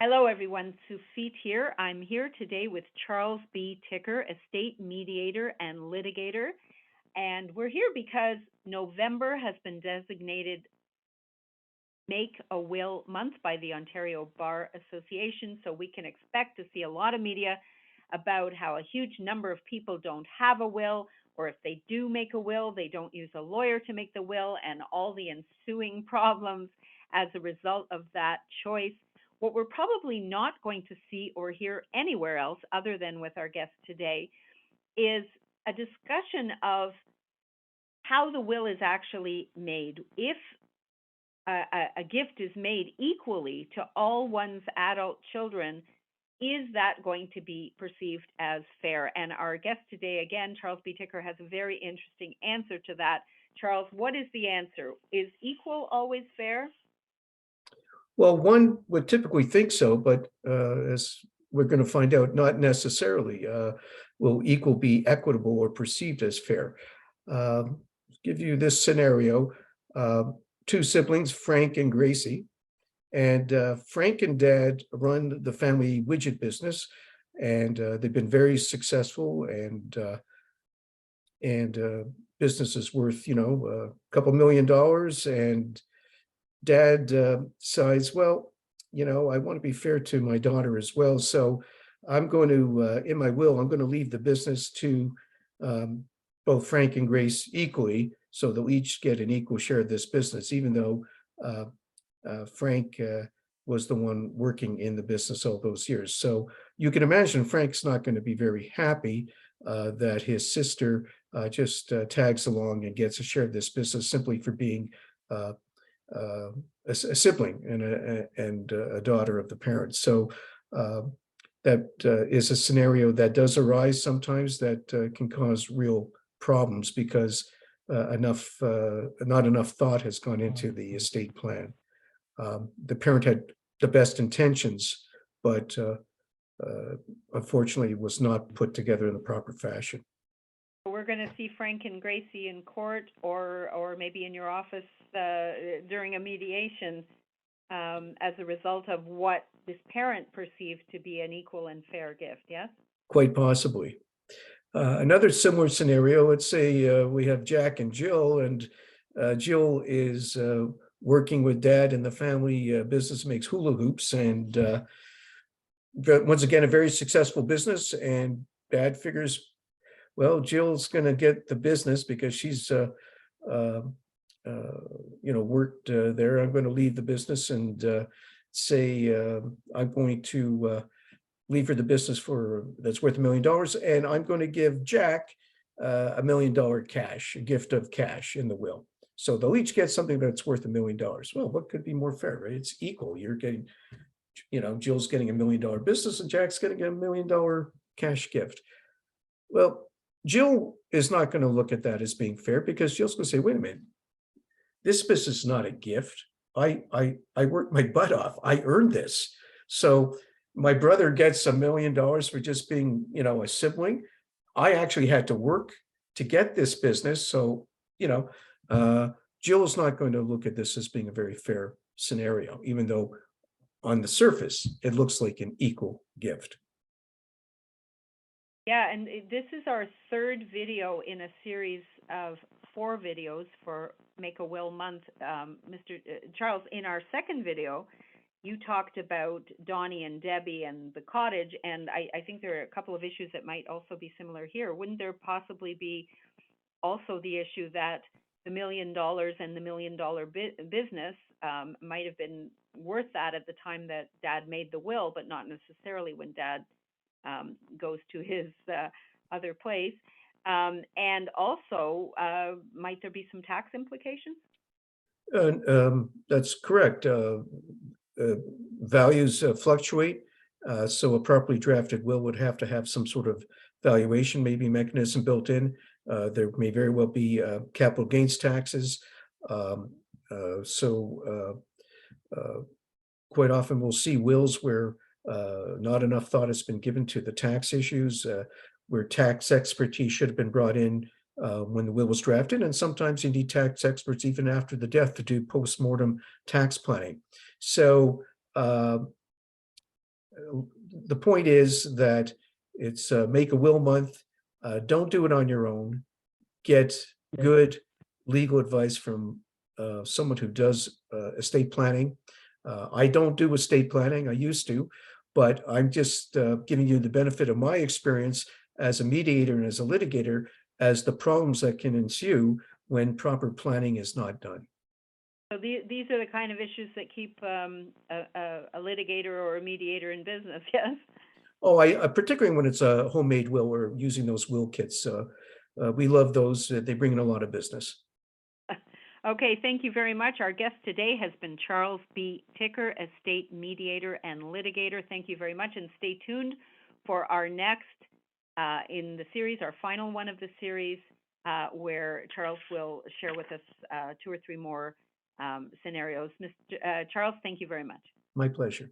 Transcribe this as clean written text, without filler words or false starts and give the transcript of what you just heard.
Hello, everyone. Sufit here. I'm here today with Charles B. Ticker, estate mediator and litigator. And we're here because November has been designated Make a Will Month by the Ontario Bar Association. So we can expect to see a lot of media about how a huge number of people don't have a will, or if they do make a will, they don't use a lawyer to make the will, and all the ensuing problems as a result of that choice. What we're probably not going to see or hear anywhere else, other than with our guest today, is a discussion of how the will is actually made. If a gift is made equally to all one's adult children, is that going to be perceived as fair? And our guest today, again, Charles B. Ticker, has a very interesting answer to that. Charles, what is the answer? Is equal always fair? Well, one would typically think so, but as we're going to find out, not necessarily. Will equal be equitable or perceived as fair? Give you this scenario. Two siblings, Frank and Gracie, and Frank and Dad run the family widget business, and they've been very successful, and business is worth, a couple $1 million, and Dad decides, well, I want to be fair to my daughter as well. So I'm going to, in my will, I'm going to leave the business to both Frank and Grace equally. So they'll each get an equal share of this business, even though Frank was the one working in the business all those years. So you can imagine Frank's not going to be very happy that his sister just tags along and gets a share of this business simply for being a sibling and a daughter of the parents. So that is a scenario that does arise sometimes that can cause real problems because not enough thought has gone into the estate plan. The parent had the best intentions, but unfortunately was not put together in the proper fashion. We're going to see Frank and Gracie in court, or maybe in your office during a mediation, as a result of what this parent perceived to be an equal and fair gift. Yes. Quite possibly. Another similar scenario, let's say we have Jack and Jill, and Jill is working with Dad in the family business, makes hula hoops, and once again, a very successful business. And Dad figures, well, Jill's going to get the business because she's, worked there. I'm going to leave the business and say I'm going to leave her the business that's worth $1 million, and I'm going to give Jack $1 million cash, a gift of cash in the will. So they'll each get something that's worth $1 million. Well, what could be more fair, right? It's equal. You're getting, Jill's getting $1 million business and Jack's getting $1 million cash gift. Well, Jill is not going to look at that as being fair because Jill's going to say, wait a minute, this business is not a gift. I worked my butt off. I earned this. So my brother gets $1 million for just being, a sibling. I actually had to work to get this business. So, Jill is not going to look at this as being a very fair scenario, even though on the surface, it looks like an equal gift. Yeah, and this is our third video in a series of 4 videos for Make a Will Month. Mr. Charles, in our second video, you talked about Donnie and Debbie and the cottage, and I think there are a couple of issues that might also be similar here. Wouldn't there possibly be also the issue that the $1 million and the $1 million business might have been worth that at the time that Dad made the will, but not necessarily when Dad goes to his other place? And also, might there be some tax implications? That's correct. Values fluctuate, so a properly drafted will would have to have some sort of valuation, maybe mechanism built in. There may very well be capital gains taxes. So quite often we'll see wills where not enough thought has been given to the tax issues, where tax expertise should have been brought in when the will was drafted. And sometimes you need tax experts even after the death to do post-mortem tax planning. So The point is that it's make a will month. Don't do it on your own. Get good legal advice from someone who does estate planning. I don't do estate planning. I used to, but I'm just giving you the benefit of my experience as a mediator and as a litigator as the problems that can ensue when proper planning is not done. So these are the kind of issues that keep a litigator or a mediator in business, yes? Oh, I particularly when it's a homemade will or using those will kits. We love those. They bring in a lot of business. Okay, thank you very much. Our guest today has been Charles B. Ticker, estate mediator and litigator. Thank you very much, and stay tuned for our next in the series, our final one of the series, where Charles will share with us two or three more scenarios. Mr. Charles, thank you very much. My pleasure.